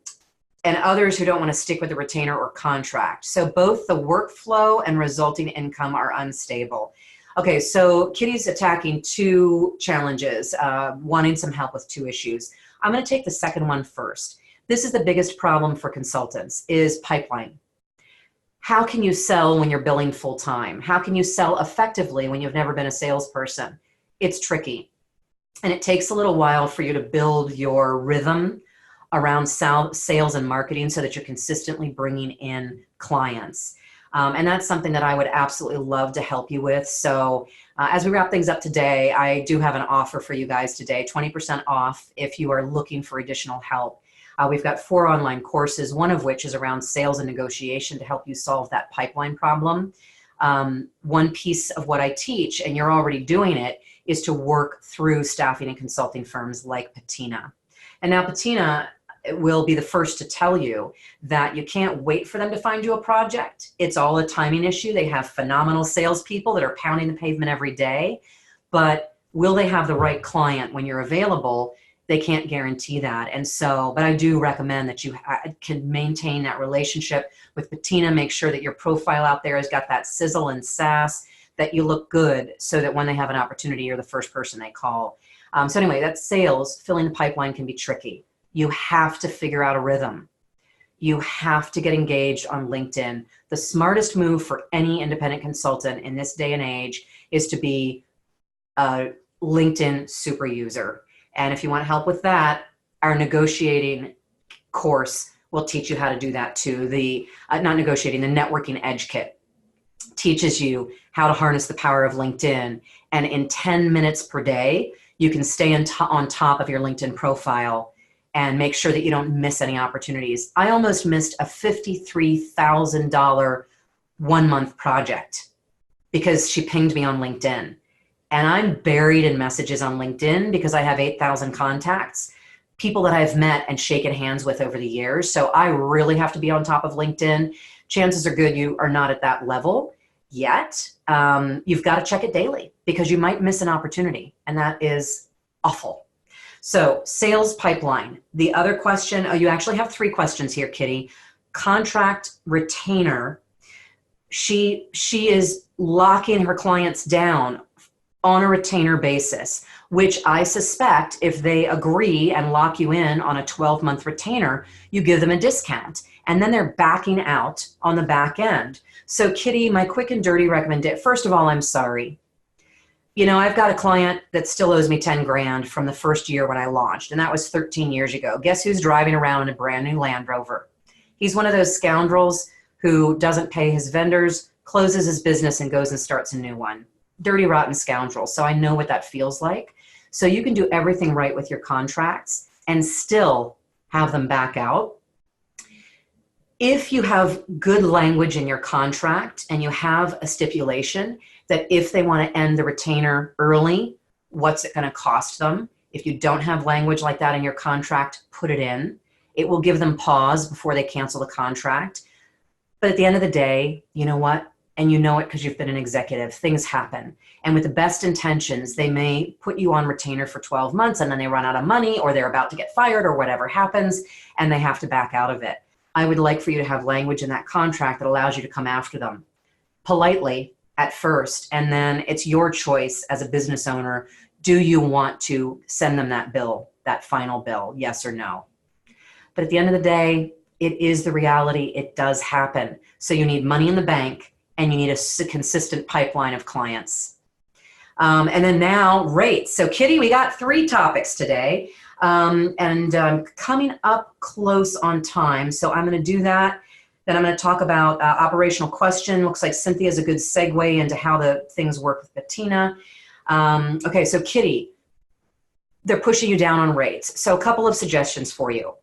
others who don't want to stick with a retainer or contract. So both the workflow and resulting income are unstable. Okay, so Kitty's attacking two challenges, wanting some help with two issues. I'm going to take the second one first. This is the biggest problem for consultants, is pipeline. How can you sell when you're billing full time? How can you sell effectively when you've never been a salesperson? It's tricky. And it takes a little while for you to build your rhythm around sales and marketing so that you're consistently bringing in clients. And that's something that I would absolutely love to help you with. So as we wrap things up today, I do have an offer for you guys today, 20% off if you are looking for additional help. We've got 4 online courses, one of which is around sales and negotiation to help you solve that pipeline problem. One piece of what I teach, and you're already doing it, is to work through staffing and consulting firms like Patina. And now Patina, will be the first to tell you that you can't wait for them to find you a project. It's all a timing issue. They have phenomenal salespeople that are pounding the pavement every day, but will they have the right client when you're available? They can't guarantee that. And so, but I do recommend that you can maintain that relationship with Patina. Make sure that your profile out there has got that sizzle and sass, that you look good, so that when they have an opportunity, you're the first person they call. So anyway, that's sales. Filling the pipeline can be tricky. You have to figure out a rhythm. You have to get engaged on LinkedIn. The smartest move for any independent consultant in this day and age is to be a LinkedIn super user. And if you want help with that, our negotiating course will teach you how to do that too. The not negotiating, the networking edge kit teaches you how to harness the power of LinkedIn. And in 10 minutes per day, you can stay on top of your LinkedIn profile and make sure that you don't miss any opportunities. I almost missed a $53,000 1-month project because she pinged me on LinkedIn. And I'm buried in messages on LinkedIn because I have 8,000 contacts, people that I've met and shaken hands with over the years. So I really have to be on top of LinkedIn. Chances are good you are not at that level yet. You've got to check it daily because you might miss an opportunity, and that is awful. So sales pipeline. The other question, you actually have 3 questions here, Kitty. Contract retainer. She is locking her clients down on a retainer basis, which I suspect if they agree and lock you in on a 12-month retainer, you give them a discount, and then they're backing out on the back end. So Kitty, my quick and dirty recommendation, first of all, I'm sorry. You know, I've got a client that still owes me 10 grand from the first year when I launched, and that was 13 years ago. Guess who's driving around in a brand new Land Rover? He's one of those scoundrels who doesn't pay his vendors, closes his business, and goes and starts a new one. Dirty, rotten scoundrel. So I know what that feels like. So you can do everything right with your contracts and still have them back out. If you have good language in your contract and you have a stipulation that if they want to end the retainer early, what's it going to cost them? If you don't have language like that in your contract, put it in. It will give them pause before they cancel the contract. But at the end of the day, you know what? And you know it because you've been an executive, things happen. And with the best intentions, they may put you on retainer for 12 months and then they run out of money, or they're about to get fired, or whatever happens, and they have to back out of it. I would like for you to have language in that contract that allows you to come after them politely at first, and then it's your choice as a business owner. Do you want to send them that bill, that final bill, yes or no? But at the end of the day, it is the reality. It does happen. So you need money in the bank, and you need a consistent pipeline of clients. And then now rates. So Kitty, we got 3 topics today, and coming up close on time. So I'm going to do that. Then I'm going to talk about operational question. Looks like Cynthia's a good segue into how the things work with Patina. Okay, so Kitty, they're pushing you down on rates. So a couple of suggestions for you.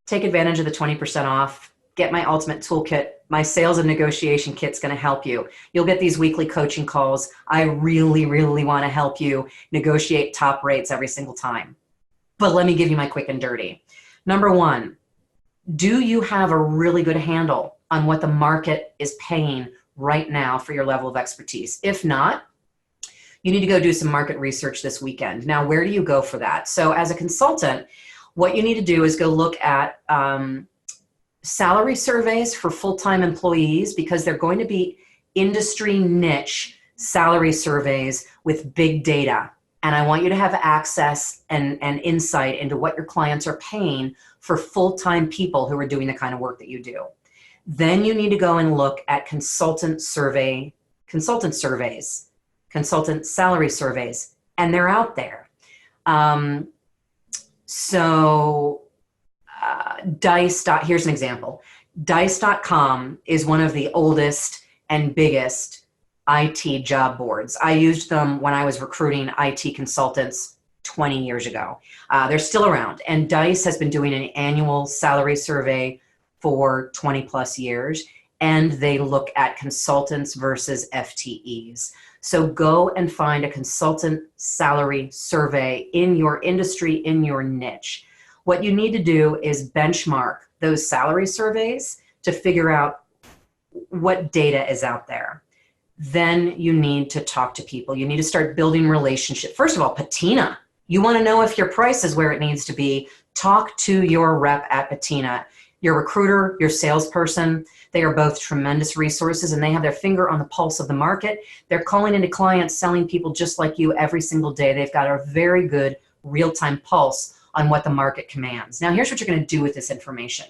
Take advantage of the 20% off. Get my ultimate toolkit. My sales and negotiation kit's going to help you. You'll get these weekly coaching calls. I really, really want to help you negotiate top rates every single time. But let me give you my quick and dirty. Number 1, do you have a really good handle on what the market is paying right now for your level of expertise? If not, you need to go do some market research this weekend. Now, where do you go for that? So as a consultant, what you need to do is go look at salary surveys for full-time employees, because they're going to be industry niche salary surveys with big data. And I want you to have access and insight into what your clients are paying for full-time people who are doing the kind of work that you do. Then you need to go and look at consultant salary surveys, and they're out there. Here's an example. Dice.com is one of the oldest and biggest IT job boards. I used them when I was recruiting IT consultants 20 years ago. They're still around, and Dice has been doing an annual salary survey for 20 plus years, and they look at consultants versus FTEs. So go and find a consultant salary survey in your industry, in your niche. What you need to do is benchmark those salary surveys to figure out what data is out there. Then you need to talk to people. You need to start building relationships. First of all, Patina. You want to know if your price is where it needs to be. Talk to your rep at Patina. Your recruiter, your salesperson, they are both tremendous resources, and they have their finger on the pulse of the market. They're calling into clients, selling people just like you every single day. They've got a very good real-time pulse on what the market commands. Now, here's what you're going to do with this information.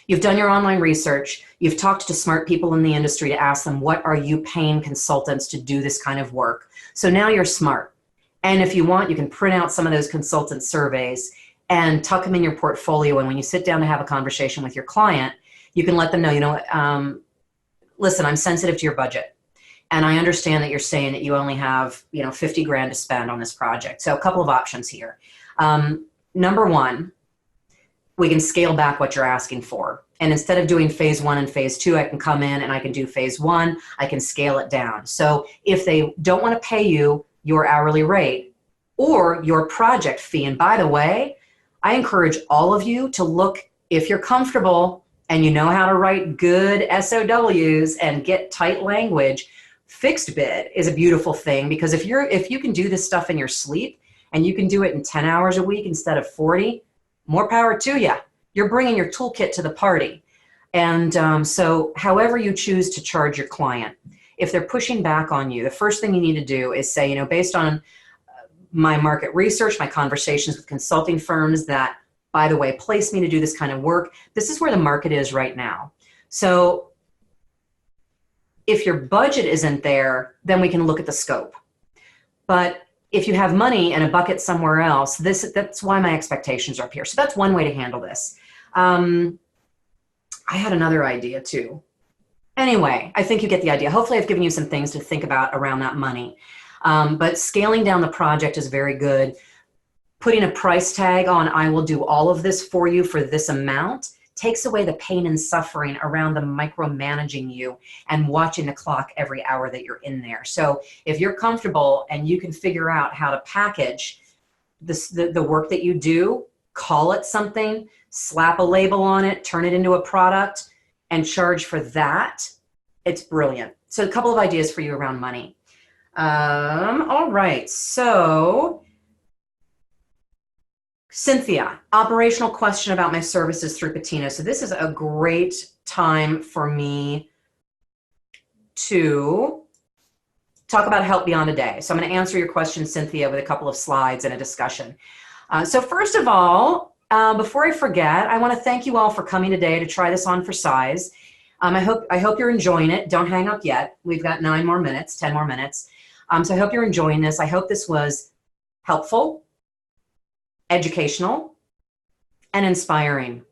You've done your online research. You've talked to smart people in the industry to ask them, what are you paying consultants to do this kind of work? So now you're smart. And if you want, you can print out some of those consultant surveys and tuck them in your portfolio. And when you sit down to have a conversation with your client, you can let them know, listen, I'm sensitive to your budget. And I understand that you're saying that you only have, 50 grand to spend on this project. So a couple of options here. Number one, we can scale back what you're asking for. And instead of doing phase 1 and phase 2, I can come in and I can do phase 1, I can scale it down. So if they don't want to pay you your hourly rate or your project fee, and by the way, I encourage all of you to look, if you're comfortable and you know how to write good SOWs and get tight language, fixed bid is a beautiful thing, because if you can do this stuff in your sleep and you can do it in 10 hours a week instead of 40, more power to you. You're bringing your toolkit to the party. And so however you choose to charge your client, if they're pushing back on you, the first thing you need to do is say, based on my market research, my conversations with consulting firms that, by the way, place me to do this kind of work, this is where the market is right now. So if your budget isn't there, then we can look at the scope. But if you have money in a bucket somewhere else, that's why my expectations are up here. So that's one way to handle this. I had another idea too. Anyway, I think you get the idea. Hopefully I've given you some things to think about around that money. But scaling down the project is very good. Putting a price tag on, I will do all of this for you for this amount, takes away the pain and suffering around the micromanaging you and watching the clock every hour that you're in there. So if you're comfortable and you can figure out how to package the work that you do, call it something, slap a label on it, turn it into a product, and charge for that, it's brilliant. So a couple of ideas for you around money. All right, so Cynthia, operational question about my services through Patina. So this is a great time for me to talk about help beyond a day. So I'm going to answer your question, Cynthia, with a couple of slides and a discussion. So first of all, before I forget, I want to thank you all for coming today to try this on for size. I hope you're enjoying it. Don't hang up yet. We've got 10 more minutes. So I hope you're enjoying this. I hope this was helpful, educational, and inspiring.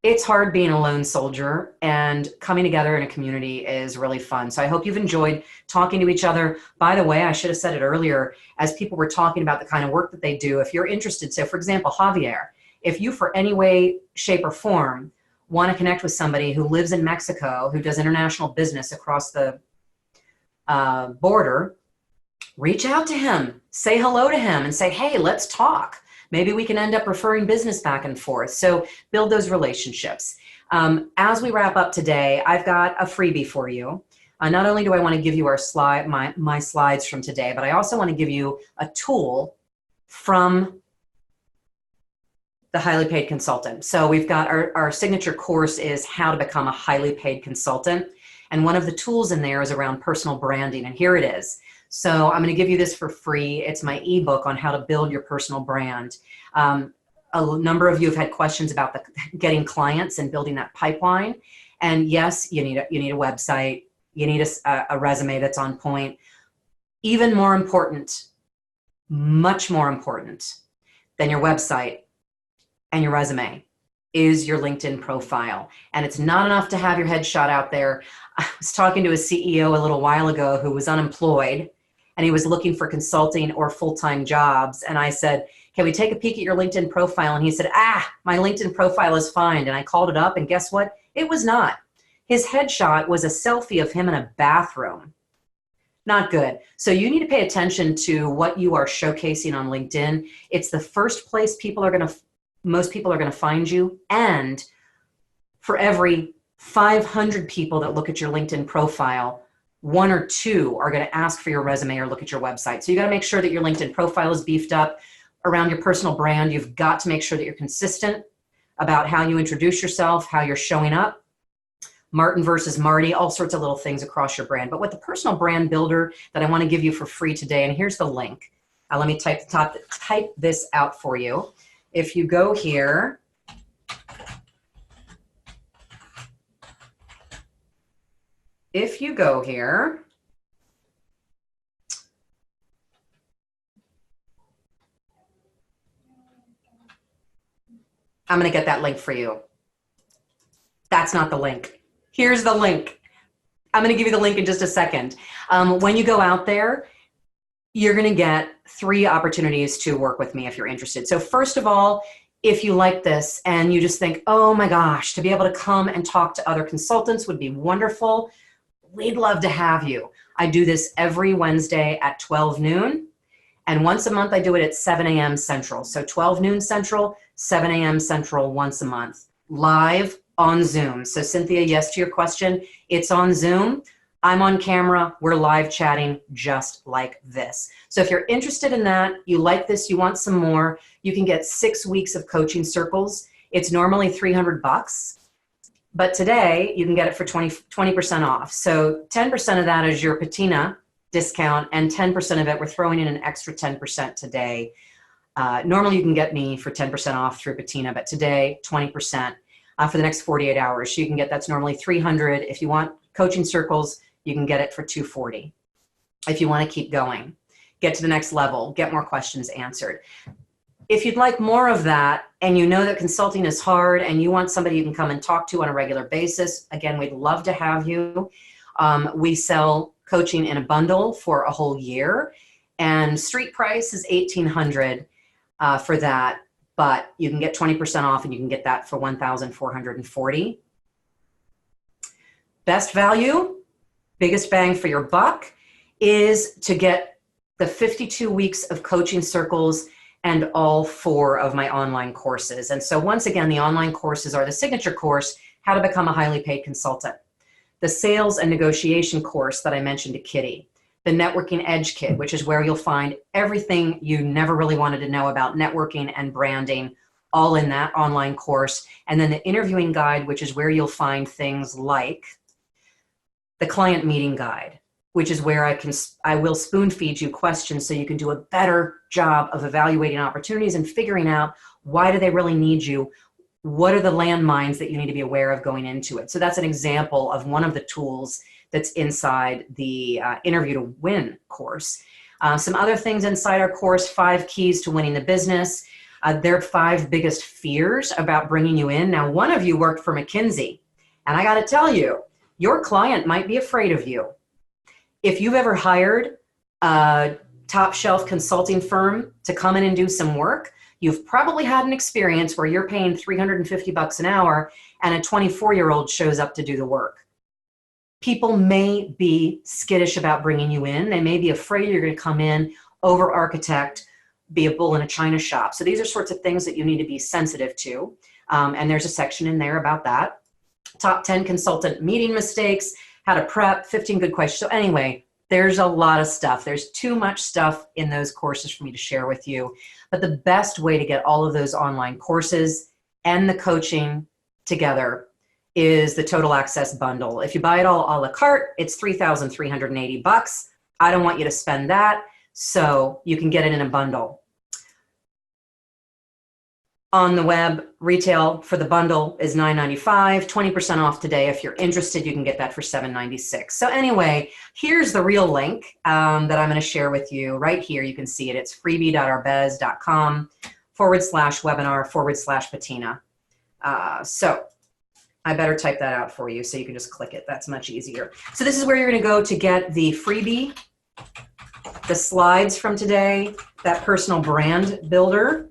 It's hard being a lone soldier, and coming together in a community is really fun. So I hope you've enjoyed talking to each other. By the way, I should have said it earlier, as people were talking about the kind of work that they do. If you're interested, so for example, Javier, if you for any way, shape, or form want to connect with somebody who lives in Mexico, who does international business across the border, reach out to him, say hello to him, and say, hey, let's talk. Maybe we can end up referring business back and forth. So build those relationships. As we wrap up today, I've got a freebie for you. Not only do I want to give you my slides from today, but I also want to give you a tool from the Highly Paid Consultant. So we've got our signature course is how to become a highly paid consultant. And one of the tools in there is around personal branding. And here it is. So I'm going to give you this for free. It's my ebook on how to build your personal brand. A number of you have had questions about getting clients and building that pipeline. And yes, you need a website. You need a resume that's on point. Even more important, much more important than your website and your resume is your LinkedIn profile. And it's not enough to have your headshot out there. I was talking to a CEO a little while ago who was unemployed, and he was looking for consulting or full-time jobs. And I said, can we take a peek at your LinkedIn profile? And he said, my LinkedIn profile is fine. And I called it up, and guess what? It was not. His headshot was a selfie of him in a bathroom. Not good. So you need to pay attention to what you are showcasing on LinkedIn. It's the first place people are going to most people are going to find you. And for every 500 people that look at your LinkedIn profile, 1 or 2 are going to ask for your resume or look at your website. So you got to make sure that your LinkedIn profile is beefed up around your personal brand. You've got to make sure that you're consistent about how you introduce yourself, how you're showing up. Martin versus Marty, all sorts of little things across your brand. But with the personal brand builder that I want to give you for free today, and here's the link. Let me type this out for you. If you go here, I'm going to get that link for you. That's not the link. Here's the link. I'm going to give you the link in just a second. When you go out there, you're going to get 3 opportunities to work with me if you're interested. So first of all, if you like this and you just think, oh my gosh, to be able to come and talk to other consultants would be wonderful, we'd love to have you. I do this every Wednesday at 12 noon. And once a month, I do it at 7 a.m. Central. So 12 noon Central, 7 a.m. Central once a month, live on Zoom. So Cynthia, yes to your question, it's on Zoom. I'm on camera, we're live chatting just like this. So if you're interested in that, you like this, you want some more, you can get 6 weeks of coaching circles. It's normally $300, but today you can get it for 20% off. So 10% of that is your Patina discount, and 10% of it, we're throwing in an extra 10% today. Normally you can get me for 10% off through Patina, but today 20% for the next 48 hours. So you can get, that's normally $300. If you want coaching circles, you can get it for $240. If you want to keep going, get to the next level, get more questions answered. If you'd like more of that, and you know that consulting is hard and you want somebody you can come and talk to on a regular basis, again, we'd love to have you. We sell coaching in a bundle for a whole year, and street price is $1,800 for that, but you can get 20% off and you can get that for $1,440. Best value, biggest bang for your buck, is to get the 52 weeks of coaching circles and all 4 of my online courses. And so once again, the online courses are the signature course, How to Become a Highly Paid Consultant, the sales and negotiation course that I mentioned to Kitty, the networking edge kit, which is where you'll find everything you never really wanted to know about networking and branding, all in that online course. And then the interviewing guide, which is where you'll find things like the client meeting guide, which is where I will spoon feed you questions so you can do a better job of evaluating opportunities and figuring out, why do they really need you? What are the landmines that you need to be aware of going into it? So that's an example of one of the tools that's inside the Interview to Win course. Some other things inside our course, 5 keys to winning the business. Their 5 biggest fears about bringing you in. Now, one of you worked for McKinsey, and I got to tell you, your client might be afraid of you. If you've ever hired a top shelf consulting firm to come in and do some work, you've probably had an experience where you're paying $350 an hour and a 24-year-old shows up to do the work. People may be skittish about bringing you in. They may be afraid you're going to come in, over-architect, be a bull in a china shop. So these are sorts of things that you need to be sensitive to. And there's a section in there about that. Top 10 consultant meeting mistakes, how to prep, 15 good questions. So anyway, there's a lot of stuff. There's too much stuff in those courses for me to share with you. But the best way to get all of those online courses and the coaching together is the Total Access Bundle. If you buy it all a la carte, it's $3,380. I don't want you to spend that, so you can get it in a bundle. On the web, retail for the bundle is $9.95, 20% off today. If you're interested, you can get that for $7.96. So anyway, here's the real link that I'm going to share with you right here. You can see it. It's freebie.arbez.com/webinar/Patina. So I better type that out for you so you can just click it. That's much easier. So this is where you're going to go to get the freebie, the slides from today, that personal brand builder.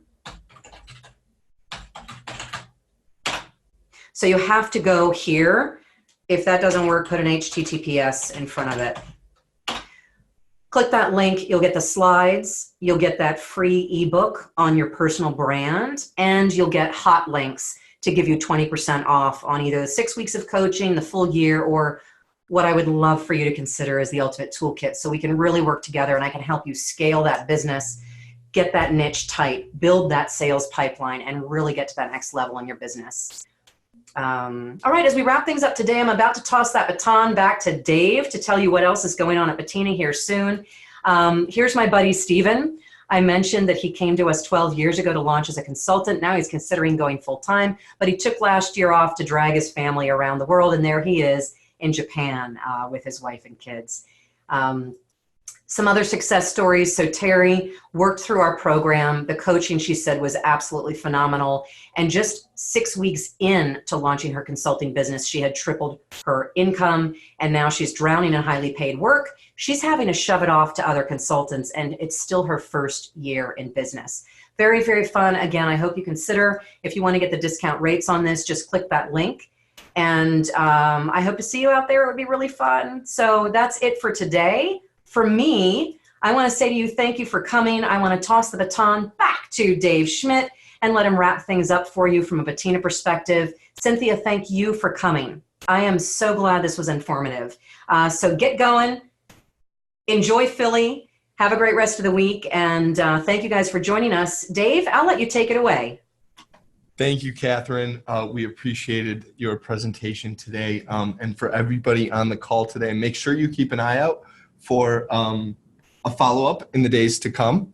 So you have to go here. If that doesn't work, put an HTTPS in front of it. Click that link, you'll get the slides, you'll get that free ebook on your personal brand, and you'll get hot links to give you 20% off on either the 6 weeks of coaching, the full year, or what I would love for you to consider as the ultimate toolkit, so we can really work together and I can help you scale that business, get that niche tight, build that sales pipeline, and really get to that next level in your business. All right, as we wrap things up today, I'm about to toss that baton back to Dave to tell you what else is going on at Patina here soon. Here's my buddy, Steven. I mentioned that he came to us 12 years ago to launch as a consultant. Now he's considering going full-time, but he took last year off to drag his family around the world, and there he is in Japan with his wife and kids. Some other success stories. So Terry worked through our program. The coaching, she said, was absolutely phenomenal. And just 6 weeks into launching her consulting business, she had tripled her income. And now she's drowning in highly paid work. She's having to shove it off to other consultants, and it's still her first year in business. Very, very fun. Again, I hope you consider, if you want to get the discount rates on this, just click that link. And I hope to see you out there. It would be really fun. So that's it for today. For me, I want to say to you, thank you for coming. I want to toss the baton back to Dave Schmidt and let him wrap things up for you from a Patina perspective. Cynthia, thank you for coming. I am so glad this was informative. So get going. Enjoy Philly. Have a great rest of the week. And thank you guys for joining us. Dave, I'll let you take it away. Thank you, Catherine. We appreciated your presentation today. And for everybody on the call today, make sure you keep an eye out for a follow-up in the days to come.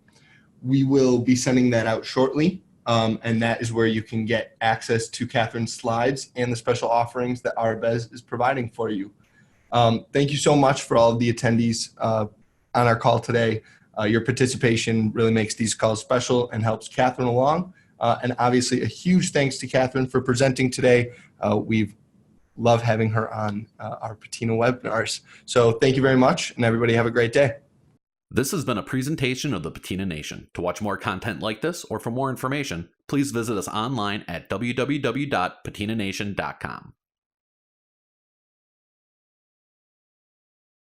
We will be sending that out shortly, and that is where you can get access to Catherine's slides and the special offerings that Arbez is providing for you. Thank you so much for all of the attendees on our call today. Your participation really makes these calls special and helps Catherine along. And obviously a huge thanks to Catherine for presenting today. We've love having her on our Patina webinars. So thank you very much, and everybody have a great day. This has been a presentation of the Patina Nation. To watch more content like this or for more information, please visit us online at www.patinanation.com.